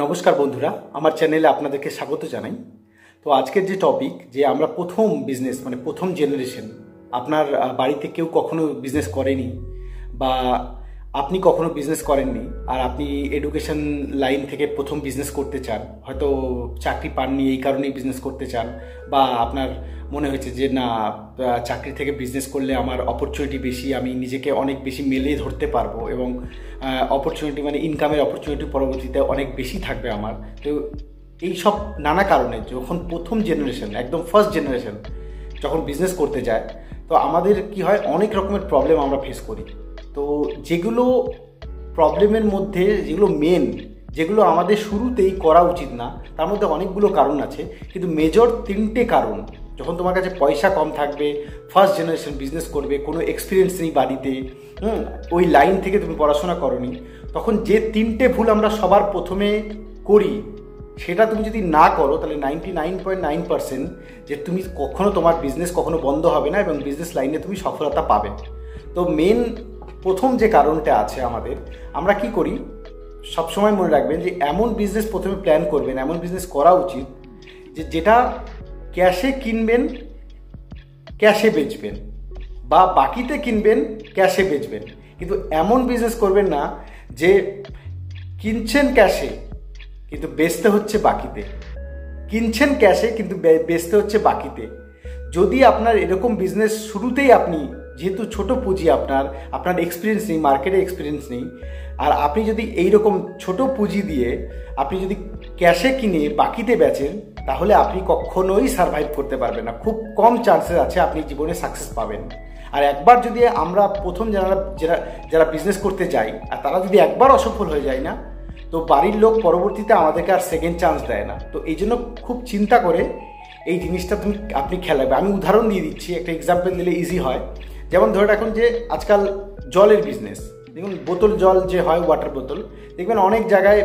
নমস্কার বন্ধুরা, আমার চ্যানেলে আপনাদেরকে স্বাগত জানাই। তো আজকের যে টপিক, যে আমরা প্রথম বিজনেস মানে প্রথম জেনারেশন, আপনার বাড়িতে কেউ কখনো বিজনেস করেনি বা আপনি কখনো বিজনেস করেননি, আর আপনি এডুকেশন লাইন থেকে প্রথম বিজনেস করতে চান, হয়তো চাকরি পাননি এই কারণেই বিজনেস করতে চান, বা আপনার মনে হয়েছে যে না, চাকরি থেকে বিজনেস করলে আমার অপরচুনিটি বেশি, আমি নিজেকে অনেক বেশি মেলে ধরতে পারবো এবং অপরচুনিটি মানে ইনকামের অপরচুনিটি পরবর্তীতে অনেক বেশি থাকবে আমার। তো এই সব নানা কারণে যখন প্রথম জেনারেশন, একদম ফার্স্ট জেনারেশন যখন বিজনেস করতে যায়, তো আমাদের কি হয়, অনেক রকমের প্রবলেম আমরা ফেস করি। তো যেগুলো প্রবলেমের মধ্যে, যেগুলো মেন, যেগুলো আমাদের শুরুতেই করা উচিত না, তার মধ্যে অনেকগুলো কারণ আছে, কিন্তু মেজর তিনটে কারণ। যখন তোমার কাছে পয়সা কম থাকবে, ফার্স্ট জেনারেশন বিজনেস করবে, কোনো এক্সপিরিয়েন্স নেই বাড়িতে, ওই লাইন থেকে তুমি পড়াশোনা করোনি, তখন যে তিনটে ভুল আমরা সবার প্রথমে করি, সেটা তুমি যদি না করো তাহলে 99.9% যে তুমি কখনো, তোমার বিজনেস কখনো বন্ধ হবে না এবং বিজনেস লাইনে তুমি সফলতা পাবে। তো মেন প্রথম যে কারণটা আছে আমাদের, আমরা কি করি, সবসময় মনে রাখবেন যে এমন বিজনেস প্রথমে প্ল্যান করবেন, এমন বিজনেস করা উচিত যেটা ক্যাশে কিনবেন, ক্যাশে বেচবেন, বা বাকিতে কিনবেন, ক্যাশে বেচবেন। কিন্তু এমন বিজনেস করবেন না যে কিনছেন ক্যাশে কিন্তু বেচতে হচ্ছে বাকিতে, কিনছেন ক্যাশে কিন্তু বেচতে হচ্ছে বাকিতে। যদি আপনার এরকম বিজনেস শুরুতেই, আপনি যেহেতু ছোট পুঁজি, আপনার এক্সপিরিয়েন্স নেই, মার্কেটে এক্সপিরিয়েন্স নেই, আর আপনি যদি এইরকম ছোট পুঁজি দিয়ে আপনি যদি ক্যাশে কিনে বাকিতে বেচেন, তাহলে আপনি কখনোই সারভাইভ করতে পারবেন না। খুব কম চান্সেস আছে আপনি জীবনে সাকসেস পাবেন। আর একবার যদি আমরা প্রথম যারা বিজনেস করতে যাই, আর তারা যদি একবার অসফল হয়ে যায় না, তো বাড়ির লোক পরবর্তীতে আমাদেরকে আর সেকেন্ড চান্স দেয় না। তো এই জন্য খুব চিন্তা করে এই জিনিসটা আপনি খেলাবে। আমি উদাহরণ দিয়ে দিচ্ছি, একটা এক্সাম্পল দিলে ইজি হয়। যেমন ধরে রাখুন যে আজকাল জলের বিজনেস, দেখুন বোতল জল যে হয়, ওয়াটার বোতল, দেখবেন অনেক জায়গায়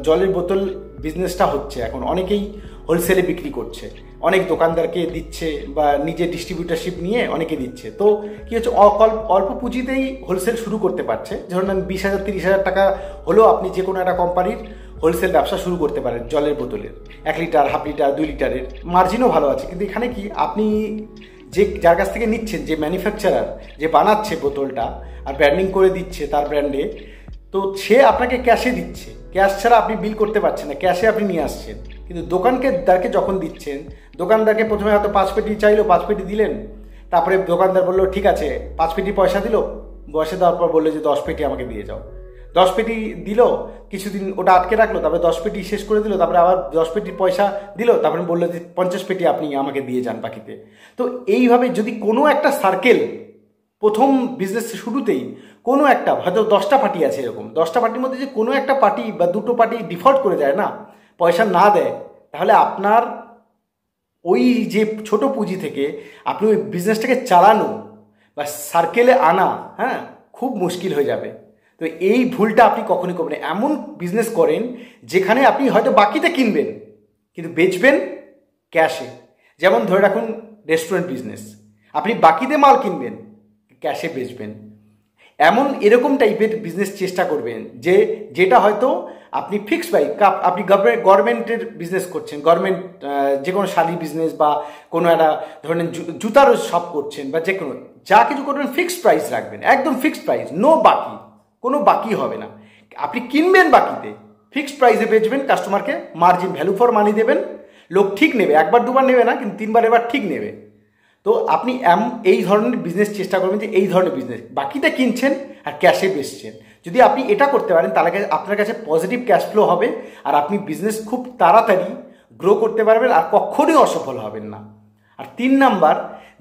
জলের বোতল বিজনেসটা হচ্ছে। এখন অনেকেই হোলসেলে বিক্রি করছে, অনেক দোকানদারকে দিচ্ছে বা নিজে ডিস্ট্রিবিউটারশিপ নিয়ে অনেকে দিচ্ছে। তো কি হচ্ছে, অল্প পুঁজিতেই হোলসেল শুরু করতে পারছে। ধরুন 20,000-30,000 টাকা হলেও আপনি যে কোনো একটা কোম্পানির হোলসেল ব্যবসা শুরু করতে পারেন জলের বোতলের, 1 লিটার, হাফ লিটার, 2 লিটারের, মার্জিনও ভালো আছে। কিন্তু এখানে কি, আপনি যার কাছ থেকে নিচ্ছেন, যে ম্যানুফ্যাকচারার যে বানাচ্ছে বোতলটা আর ব্র্যান্ডিং করে দিচ্ছে তার ব্র্যান্ডে, তো সে আপনাকে ক্যাশে দিচ্ছে, ক্যাশ ছাড়া আপনি বিল করতে পারছেন না, ক্যাশে আপনি নিয়ে আসছেন। কিন্তু দোকানদারকে যখন দিচ্ছেন, দোকানদারকে প্রথমে হয়তো 5 পেটি চাইলো, 5 পেটি দিলেন, তারপরে দোকানদার বললো ঠিক আছে, 5 পেটি পয়সা দিল, পয়সা দেওয়ার পর বললো যে 10 পেটি আমাকে দিয়ে যাও। 10 পেটি দিল, কিছুদিন ওটা আটকে রাখলো, তারপরে 10 পেটি শেষ করে দিল, তারপরে আবার 10 পেটির পয়সা দিল, তারপরে বললো যে 50 পেটি আপনি আমাকে দিয়ে যান বাকিতে। তো এইভাবে যদি কোনো একটা সার্কেল প্রথম বিজনেস শুরুতেই, কোনো একটা, হয়তো 10টা পার্টি আছে, এরকম 10টা পার্টির মধ্যে যে কোনো একটা পার্টি বা দুটো পার্টি ডিফল্ট করে যায় না, পয়সা না দেয়, তাহলে আপনার ওই যে ছোট পুঁজি থেকে আপনি ওই বিজনেসটাকে চালানো বা সার্কেলে আনা, খুব মুশকিল হয়ে যাবে। তো এই ভুলটা আপনি কখনই করবেন না। এমন বিজনেস করেন যেখানে আপনি হয়তো বাকিতে কিনবেন কিন্তু বেচবেন ক্যাশে। যেমন ধরে রাখুন রেস্টুরেন্ট বিজনেস, আপনি বাকিতে মাল কিনবেন, ক্যাশে বেচবেন। এরকম টাইপের বিজনেস চেষ্টা করবেন যেটা হয়তো আপনি ফিক্সড প্রাইস, আপনি গভর্নমেন্টের বিজনেস করছেন, গভর্নমেন্ট যে কোনো শাড়ি বিজনেস বা কোনো একটা ধরনের জুতারও শপ করছেন, বা যে কোনো যা কিছু করবেন ফিক্সড প্রাইস রাখবেন, একদম ফিক্সড প্রাইস, নো বাকি, কোনো বাকি হবে না। আপনি কিনবেন বাকিতে, ফিক্সড প্রাইসে বেচবেন, কাস্টমারকে মার্জিন, ভ্যালু ফর মানি দেবেন, লোক ঠিক নেবে, একবার দুবার নেবে না, কিন্তু 3বার এবার ঠিক নেবে। তো আপনি এই ধরনের বিজনেস চেষ্টা করবেন, যে এই ধরনের বিজনেস বাকিতে কিনছেন আর ক্যাশে বেচছেন। যদি আপনি এটা করতে পারেন, তাহলে আপনার কাছে পজিটিভ ক্যাশ ফ্লো হবে, আর আপনি বিজনেস খুব তাড়াতাড়ি গ্রো করতে পারবেন আর কখনোই অসফল হবেন না। আর 3 নাম্বার,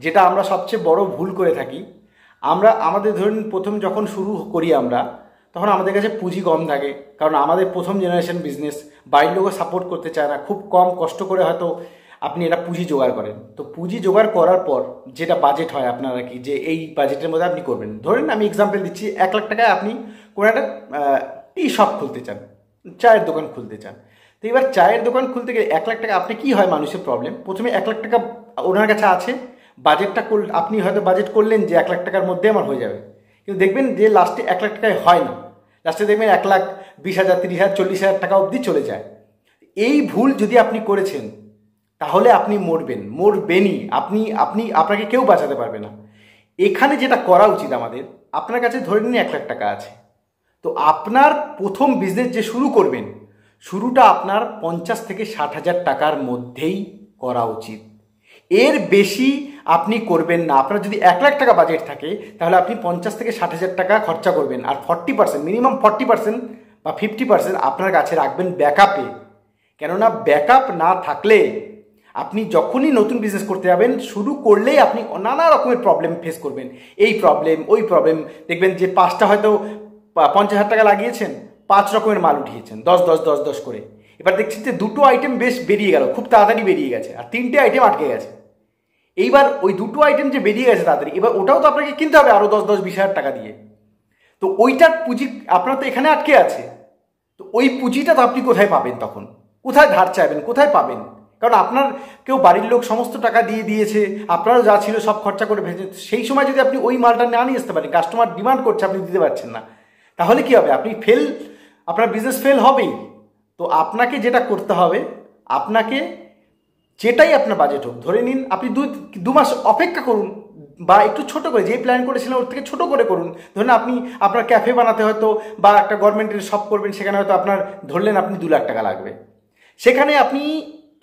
যেটা আমরা সবচেয়ে বড় ভুল করে থাকি, আমাদের ধরুন প্রথম যখন শুরু করি আমরা, তখন আমাদের কাছে পুঁজি কম থাকে, কারণ আমাদের প্রথম জেনারেশন বিজনেস, বাড়ির লোকও সাপোর্ট করতে চায় না, খুব কম কষ্ট করে হয়তো আপনি এটা পুঁজি জোগাড় করেন। তো পুঁজি জোগাড় করার পর যেটা বাজেট হয় আপনারা কি, যে এই বাজেটের মধ্যে আপনি করবেন। ধরেন আমি এক্সাম্পল দিচ্ছি, 1 লাখ টাকায় আপনি কোনো একটা টি শপ খুলতে চান, চায়ের দোকান খুলতে চান। তো এবার চায়ের দোকান খুলতে গেলে 1 লাখ টাকা, আপনি কি হয় মানুষের প্রবলেম, প্রথমে 1 লাখ টাকা ওনার কাছে আছে, বাজেটটা আপনি হয়তো বাজেট করলেন যে 1 লাখ টাকার মধ্যে আমার হয়ে যাবে, কিন্তু দেখবেন যে লাস্টে 1 লাখ টাকায় হয় না, লাস্টে দেখবেন 1,20,000, 30,000, 40,000 টাকা অবধি চলে যায়। এই ভুল যদি আপনি করেছেন তাহলে আপনি মরবেনই। আপনাকে কেউ বাঁচাতে পারবে না। এখানে যেটা করা উচিত আমাদের, আপনার কাছে ধরে নিন 1 লাখ টাকা আছে, তো আপনার প্রথম বিজনেস যে শুরু করবেন, শুরুটা আপনার 50 থেকে 60,000 টাকার মধ্যেই করা উচিত। এর বেশি আপনি করবেন না। আপনার যদি 1 লাখ টাকা বাজেট থাকে তাহলে আপনি 50 থেকে 60,000 টাকা খরচা করবেন, আর 40%, মিনিমাম 40% বা 50% আপনার কাছে রাখবেন ব্যাকআপে। কেননা ব্যাকআপ না থাকলে আপনি যখনই নতুন বিজনেস করতে যাবেন, শুরু করলেই আপনি নানা রকমের প্রবলেম ফেস করবেন। এই প্রবলেম, ওই প্রবলেম। দেখবেন যে 5টা হয়তো 50,000 টাকা লাগিয়েছেন, 5 রকমের মাল উঠিয়েছেন, 10 করে। এবার দেখছেন যে 2টো আইটেম বেশ বেরিয়ে গেল, খুব তাড়াতাড়ি বেরিয়ে গেছে, আর 3টে আইটেম আটকে গেছে। এইবার ওই 2টো আইটেম যে বেরিয়ে গেছে তাড়াতাড়ি, এবার ওটাও তো আপনাকে কিনতে হবে আরও 10-20,000 টাকা দিয়ে। তো ওইটার পুঁজি আপনার তো এখানে আটকে আছে। তো ওই পুঁজিটা তো আপনি কোথায় পাবেন? তখন কোথায় ধার চাইবেন, কোথায় পাবেন? কারণ আপনার কেউ বাড়ির লোক সমস্ত টাকা দিয়ে দিয়েছে, আপনারও যা ছিল সব খরচা করে ফেলেছেন। সেই সময় যদি আপনি ওই মালটা না নিয়ে আসতে পারেন, কাস্টমার ডিমান্ড করছে, আপনি দিতে পারছেন না, তাহলে কি হবে? আপনার বিজনেস ফেল হবেই। তো আপনাকে যেটা করতে হবে, আপনাকে যেটাই আপনার বাজেট হোক, ধরে নিন আপনি 2 মাস অপেক্ষা করুন, বা একটু ছোট করে, যে প্ল্যান করেছিলেন ওর থেকে ছোট করে করুন। ধরুন আপনি আপনার ক্যাফে বানাতে হয়তো, বা একটা গভর্নমেন্টের শপ করবেন, সেখানে হয়তো আপনার ধরলেন আপনি 2 লাখ টাকা লাগবে। সেখানে আপনি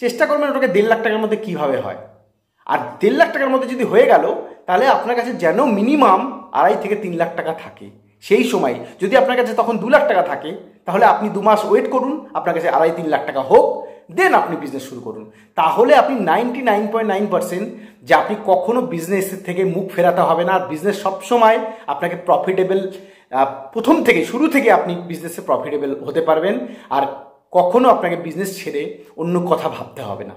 চেষ্টা করবেন ওটাকে 1.5 লাখ টাকার মধ্যে কীভাবে হয়। আর 1.5 লাখ টাকার মধ্যে যদি হয়ে গেল, তাহলে আপনার কাছে যেন মিনিমাম 2.5 থেকে 3 লাখ টাকা থাকে। সেই সময় যদি আপনার কাছে তখন 2 লাখ টাকা থাকে, তাহলে আপনি 2 মাস ওয়েট করুন, আপনার কাছে 2.5-3 লাখ টাকা হোক, দেন আপনি বিজনেস শুরু করুন। তাহলে আপনি 99.9% যে আপনি কখনো বিজনেস থেকে মুখ ফেরাতে হবে না। আর বিজনেস সবসময় আপনাকে প্রফিটেবল, প্রথম থেকে, শুরু থেকে আপনি বিজনেসে প্রফিটেবল হতে পারবেন। আর কখনো আপনাকে বিজনেস ছেড়ে অন্য কথা ভাবতে হবে না।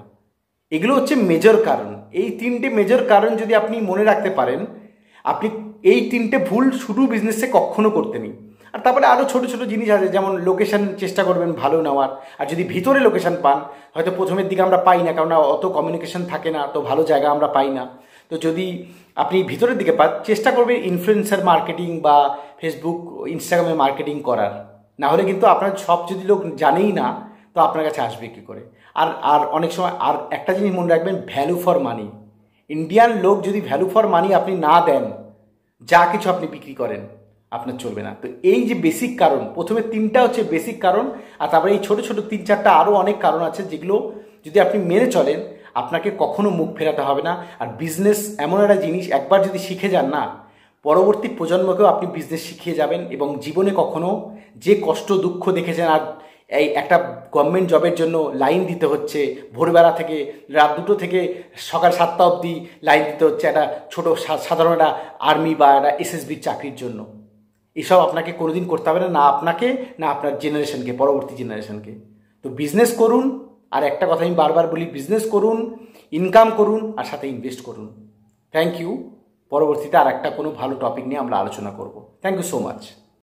এগুলো হচ্ছে মেজর কারণ। এই 3টে মেজর কারণ যদি আপনি মনে রাখতে পারেন, আপনি এই 3টে ভুল শুরু বিজনেসে কখনো করতে নেই। আর তারপরে আরও ছোটো ছোটো জিনিস আছে, যেমন লোকেশান চেষ্টা করবেন ভালো নেওয়ার। আর যদি ভিতরে লোকেশান পান, হয়তো প্রথমের দিকে আমরা পাই না, কারণ অত কমিউনিকেশন থাকে না, তো ভালো জায়গা আমরা পাই না। তো যদি আপনি ভিতরের দিকে পান, চেষ্টা করবেন ইনফ্লুয়েন্সার মার্কেটিং বা ফেসবুক, ইনস্টাগ্রামে মার্কেটিং করার। না হলে কিন্তু আপনার সব যদি লোক জানেই না, তো আপনার কাছে আসবে কী করে? আর অনেক সময় আর একটা জিনিস মনে রাখবেন, ভ্যালু ফর মানি। ইন্ডিয়ান লোক যদি ভ্যালু ফর মানি আপনি না দেন, যা কিছু আপনি বিক্রি করেন আপনার চলবে না। তো এই যে বেসিক কারণ, প্রথমে 3টা হচ্ছে বেসিক কারণ, আর তারপরে এই ছোটো ছোটো 3-4টা আরও অনেক কারণ আছে, যেগুলো যদি আপনি মেনে চলেন, আপনাকে কখনো মুখ ফেরাতে হবে না। আর বিজনেস এমন একটা জিনিস, একবার যদি শিখে যান না, পরবর্তী প্রজন্মকেও আপনি বিজনেস শিখিয়ে যাবেন। এবং জীবনে কখনো যে কষ্ট দুঃখ দেখেছেন, আর এই একটা গভর্নমেন্ট জবের জন্য লাইন দিতে হচ্ছে, ভোরবেলা থেকে রাত 2টো থেকে সকাল 7টা অবধি লাইন দিতে হচ্ছে একটা ছোটো সাধারণ একটা আর্মি বা একটা এসএসবির চাকরির জন্য, এসব আপনাকে কোনোদিন করতে হবে না, না আপনাকে, না আপনার জেনারেশনকে, পরবর্তী জেনারেশনকে। তো বিজনেস করুন। আর একটা কথা আমি বারবার বলি, বিজনেস করুন, ইনকাম করুন, আর সাথে ইনভেস্ট করুন। Thank you. পরবর্তীতে আর একটা কোনো ভালো টপিক নিয়ে আমরা আলোচনা করব। Thank you so much.